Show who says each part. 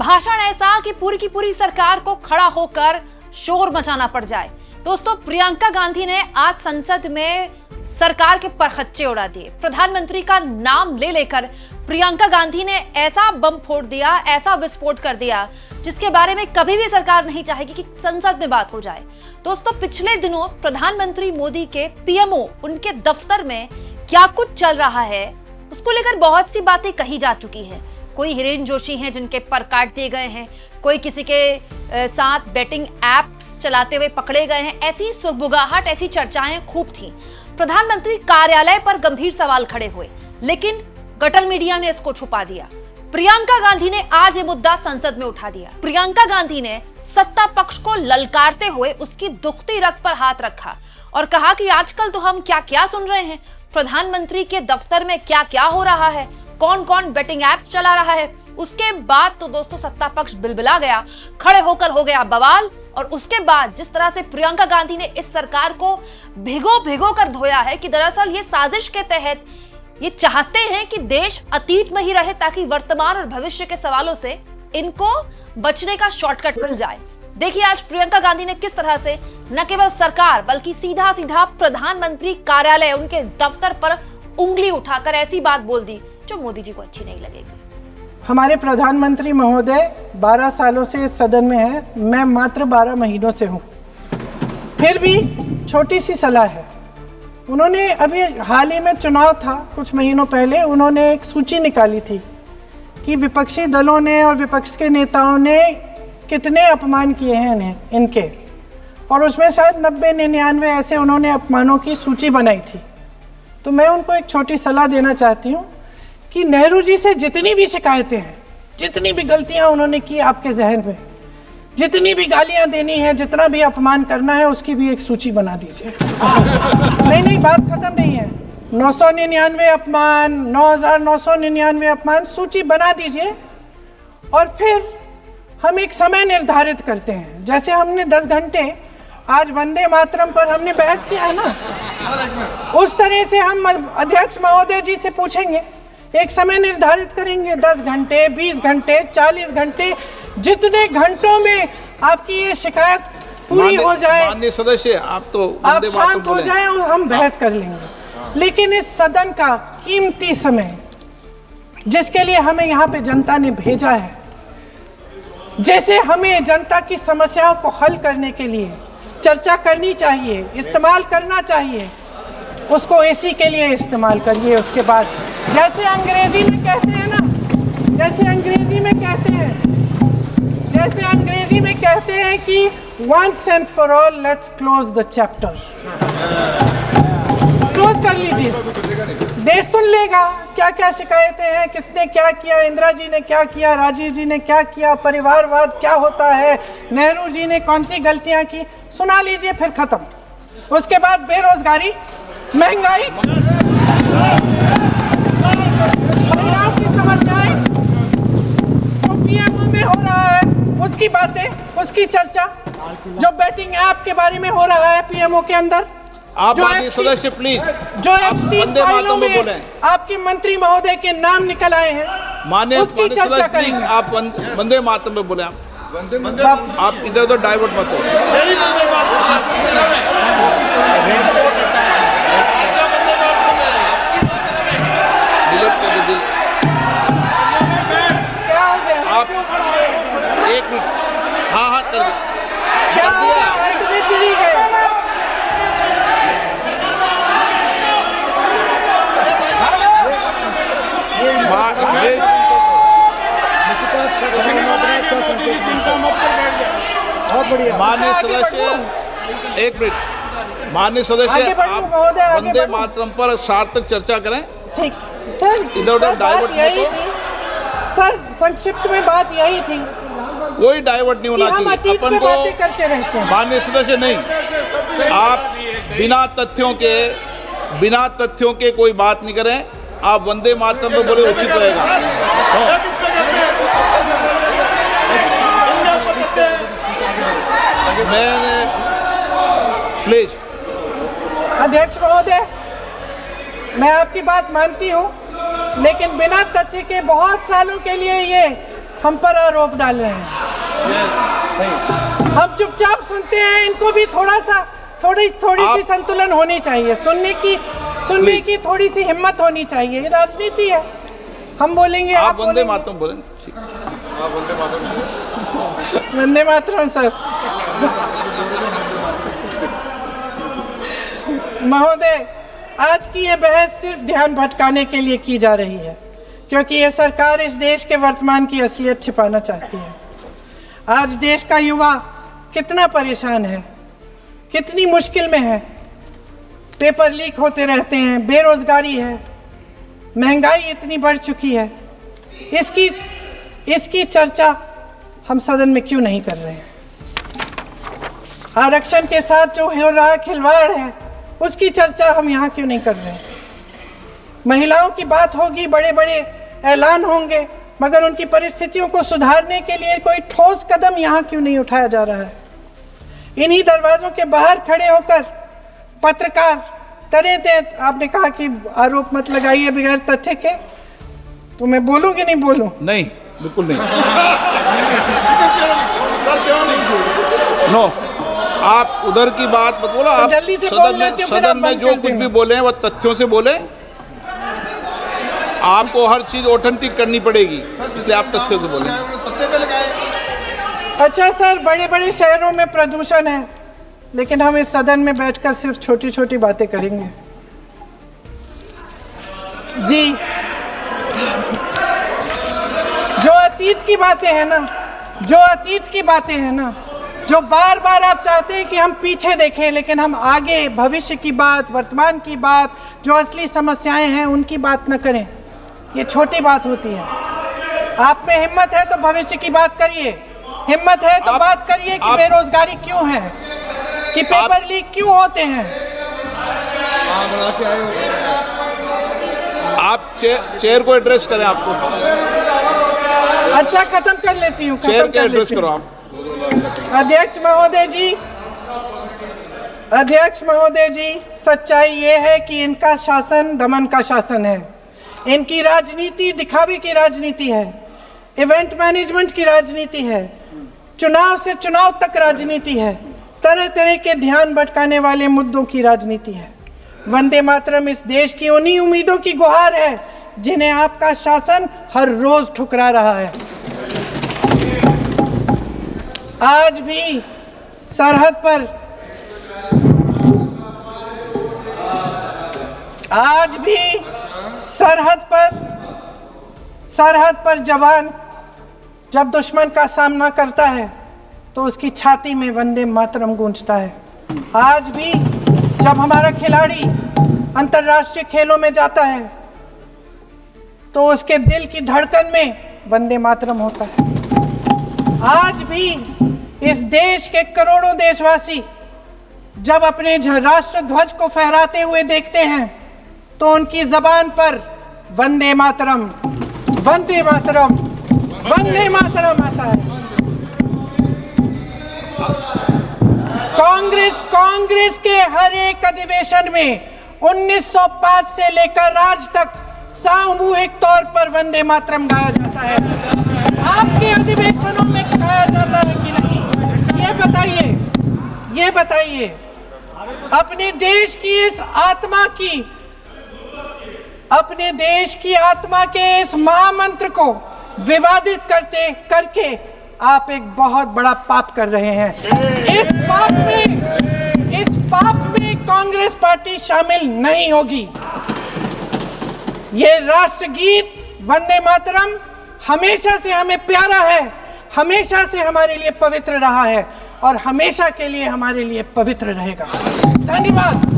Speaker 1: भाषण ऐसा कि पूरी की पूरी सरकार को खड़ा होकर शोर मचाना पड़ जाए। दोस्तों, प्रियंका गांधी ने आज संसद में सरकार के परखच्चे उड़ा दिए। प्रधानमंत्री का नाम ले लेकर प्रियंका गांधी ने ऐसा बम फोड़ दिया, ऐसा विस्फोट कर दिया जिसके बारे में कभी भी सरकार नहीं चाहेगी कि संसद में बात हो जाए। दोस्तों, पिछले दिनों प्रधानमंत्री मोदी के पीएमओ उनके दफ्तर में क्या कुछ चल रहा है उसको लेकर बहुत सी बातें कही जा चुकी हैं। कोई हिरेन जोशी हैं जिनके पर काट दिए गए हैं, कोई किसी के साथ बेटिंग एप्स चलाते हुए पकड़े गए हैं। ऐसी सुगबुगाहट, ऐसी चर्चाएं खूब थी। प्रधानमंत्री कार्यालय पर गंभीर सवाल खड़े हुए, लेकिन गटल मीडिया ने इसको छुपा दिया। प्रियंका गांधी ने आज ये मुद्दा संसद में उठा दिया। प्रियंका गांधी ने सत्ता पक्ष को ललकारते हुए उसकी दुखती रग पर हाथ रखा और कहा कि आजकल तो हम क्या क्या सुन रहे हैं, प्रधानमंत्री के दफ्तर में क्या क्या हो रहा है, कौन कौन बेटिंग ऐप चला रहा है। उसके बाद तो दोस्तों सत्ता पक्ष बिलबिला गया, खड़े होकर हो गया बवाल। और उसके बाद जिस तरह से प्रियंका गांधी ने इस सरकार को भिगो भिगो कर धोया है कि दरअसल ये साजिश के तहत ये चाहते हैं कि देश अतीत में ही रहे ताकि वर्तमान और भविष्य के सवालों से इनको बचने का शॉर्टकट मिल जाए। देखिए आज प्रियंका गांधी ने किस तरह से न केवल सरकार बल्कि सीधा सीधा प्रधानमंत्री कार्यालय, उनके दफ्तर पर उंगली उठाकर ऐसी बात बोल दी जो मोदी जी को अच्छी नहीं लगेगी।
Speaker 2: हमारे प्रधानमंत्री महोदय 12 सालों से इस सदन में हैं, मैं मात्र 12 महीनों से हूँ। फिर भी छोटी सी सलाह है। उन्होंने अभी हाल ही में चुनाव था, कुछ महीनों पहले उन्होंने एक सूची निकाली थी कि विपक्षी दलों ने और विपक्ष के नेताओं ने कितने अपमान किए हैं इनके, और उसमें शायद 90-99 ऐसे उन्होंने अपमानों की सूची बनाई थी। तो मैं उनको एक छोटी सलाह देना चाहती हूँ कि नेहरू जी से जितनी भी शिकायतें हैं, जितनी भी गलतियां उन्होंने की आपके जहन में, जितनी भी गालियां देनी है, जितना भी अपमान करना है, उसकी भी एक सूची बना दीजिए। नहीं, बात खत्म नहीं है। 999 अपमान, 9999 अपमान, सूची बना दीजिए और फिर हम एक समय निर्धारित करते हैं। जैसे हमने 10 घंटे आज वंदे मातरम पर हमने बहस किया है ना, उस तरह से हम अध्यक्ष महोदय जी से पूछेंगे, एक समय निर्धारित करेंगे, 10 घंटे, 20 घंटे, 40 घंटे, जितने घंटों में आपकी ये शिकायत पूरी हो जाए,
Speaker 3: माननीय सदस्य आप
Speaker 2: शांत हो जाए और हम बहस कर लेंगे। लेकिन इस सदन का कीमती समय, जिसके लिए हमें यहाँ पे जनता ने भेजा है, जैसे हमें जनता की समस्याओं को हल करने के लिए चर्चा करनी चाहिए, इस्तेमाल करना चाहिए, उसको एसी के लिए इस्तेमाल करिए। उसके बाद जैसे अंग्रेजी में कहते हैं ना, जैसे अंग्रेजी में कहते हैं कि once and for all let's close the chapter, close कर लीजिए। देश सुन लेगा क्या क्या शिकायतें हैं, किसने क्या किया, इंदिरा जी ने क्या किया, राजीव जी ने क्या किया, परिवारवाद क्या होता है, नेहरू जी ने कौन सी गलतियां की, सुना लीजिए, फिर खत्म। उसके बाद बेरोजगारी, महंगाई, महिलाओं की समस्याएं, जो पीएमओ में हो रहा है उसकी बातें, उसकी चर्चा, जो बेटिंग ऐप के बारे में हो रहा है पीएमओ के अंदर,
Speaker 3: आप सदस्य प्लीज,
Speaker 2: जो एप्स्टीन फाइलों में आपके मंत्री महोदय के नाम निकल आए हैं,
Speaker 3: माननीय
Speaker 2: उसकी चर्चा करेंगे।
Speaker 3: आप वंदे मातरम में बोले, आप इधर उधर डाइवर्ट मत हो।
Speaker 2: क्या हो गया?
Speaker 3: आप 1 मिनट, हाँ कर दो।
Speaker 2: क्या हो गया? अंत में चिड़ी गए। बहुत बढ़िया।
Speaker 3: माननीय सदस्य 1 मिनट, माननीय सदस्य आप वंदे मातरम पर सार्थक चर्चा करें।
Speaker 2: ठीक सर,
Speaker 3: इधर उधर डाइवर्ट
Speaker 2: यही थी सर, संक्षिप्त में बात यही थी,
Speaker 3: कोई डाइवर्ट नहीं होना चाहिए।
Speaker 2: अपन को बातें करते रहते हैं।
Speaker 3: माननीय सदस्य नहीं, आप बिना तथ्यों के कोई बात नहीं करें। आप वंदे मातरम तो बोले उचित रहेगा। मैं प्लीज
Speaker 2: अध्यक्ष महोदय, मैं आपकी बात मानती हूँ, लेकिन बिना तथ्य के बहुत सालों के लिए ये हम पर आरोप डाल रहे हैं। हम चुपचाप सुनते हैं, इनको भी थोड़ी सी संतुलन होनी चाहिए, सुनने की थोड़ी सी हिम्मत होनी चाहिए। ये राजनीति है, हम बोलेंगे, आप
Speaker 3: वंदे मातरम बोलेंगे।
Speaker 2: वंदे मातरम सर। महोदय, आज की ये बहस सिर्फ ध्यान भटकाने के लिए की जा रही है, क्योंकि ये सरकार इस देश के वर्तमान की असलियत छिपाना चाहती है। आज देश का युवा कितना परेशान है, कितनी मुश्किल में है। पेपर लीक होते रहते हैं, बेरोजगारी है, महंगाई इतनी बढ़ चुकी है। इसकी चर्चा हम सदन में क्यों नहीं कर रहे हैं? आरक्षण के साथ जो हो रहा खिलवाड़ है, उसकी चर्चा हम यहाँ क्यों नहीं कर रहे हैं? महिलाओं की बात होगी, बड़े बड़े ऐलान होंगे, मगर उनकी परिस्थितियों को सुधारने के लिए कोई ठोस कदम यहाँ क्यों नहीं उठाया जा रहा है? इन्हीं दरवाजों के बाहर खड़े होकर पत्रकार तरह आपने कहा कि आरोप मत लगाइए बगैर तथ्य के, तो मैं बोलूं कि नहीं बोलूं?
Speaker 3: नहीं, बिल्कुल नहीं। नो, आप उधर की बात मत बोलो। आप
Speaker 2: जल्दी से बोल लेते हो,
Speaker 3: सदन में जो कुछ भी बोले हैं वो तथ्यों से बोले। आपको हर चीज ऑथेंटिक करनी पड़ेगी, इसलिए आप तथ्यों से बोले।
Speaker 2: अच्छा सर, बड़े बड़े शहरों में प्रदूषण है, लेकिन हम इस सदन में बैठकर सिर्फ छोटी छोटी बातें करेंगे। जी, जो अतीत की बातें हैं ना, जो बार बार आप चाहते हैं कि हम पीछे देखें, लेकिन हम आगे भविष्य की बात, वर्तमान की बात, जो असली समस्याएं हैं उनकी बात न करें, ये छोटी बात होती है। आप में हिम्मत है तो भविष्य की बात करिए, हिम्मत है तो बात करिए कि बेरोजगारी क्यों है, कि पेपर लीक क्यों होते हैं।
Speaker 3: आप चेयर को एड्रेस करें। आपको
Speaker 2: अच्छा, खत्म कर लेती हूँ,
Speaker 3: चेयर के एड्रेस करो आप।
Speaker 2: अध्यक्ष महोदय जी, सच्चाई ये है कि इनका शासन दमन का शासन है। इनकी राजनीति दिखावे की राजनीति है, इवेंट मैनेजमेंट की राजनीति है, चुनाव से चुनाव तक राजनीति है, तरह तरह के ध्यान भटकाने वाले मुद्दों की राजनीति है। वंदे मातरम इस देश की उन्हीं उम्मीदों की गुहार है जिन्हें आपका शासन हर रोज ठुकरा रहा है। आज भी सरहद पर जवान जब दुश्मन का सामना करता है तो उसकी छाती में वंदे मातरम गूंजता है। आज भी जब हमारा खिलाड़ी अंतर्राष्ट्रीय खेलों में जाता है तो उसके दिल की धड़कन में वंदे मातरम होता है। आज भी इस देश के करोड़ों देशवासी जब अपने राष्ट्र ध्वज को फहराते हुए देखते हैं तो उनकी जबान पर वंदे मातरम, वंदे मातरम, वंदे मातरम आता है। कांग्रेस के हर एक अधिवेशन में 1905 से लेकर आज तक सामूहिक तौर पर वंदे मातरम गाया जाता है। आपके अधिवेशनों में गाया जाता है कि नहीं, ये बताइए। अपने देश की आत्मा के इस महामंत्र को विवादित करके आप एक बहुत बड़ा पाप कर रहे हैं। इस पाप में कांग्रेस पार्टी शामिल नहीं होगी। ये राष्ट्रगीत वंदे मातरम हमेशा से हमें प्यारा है, हमेशा से हमारे लिए पवित्र रहा है और हमेशा के लिए हमारे लिए पवित्र रहेगा। धन्यवाद।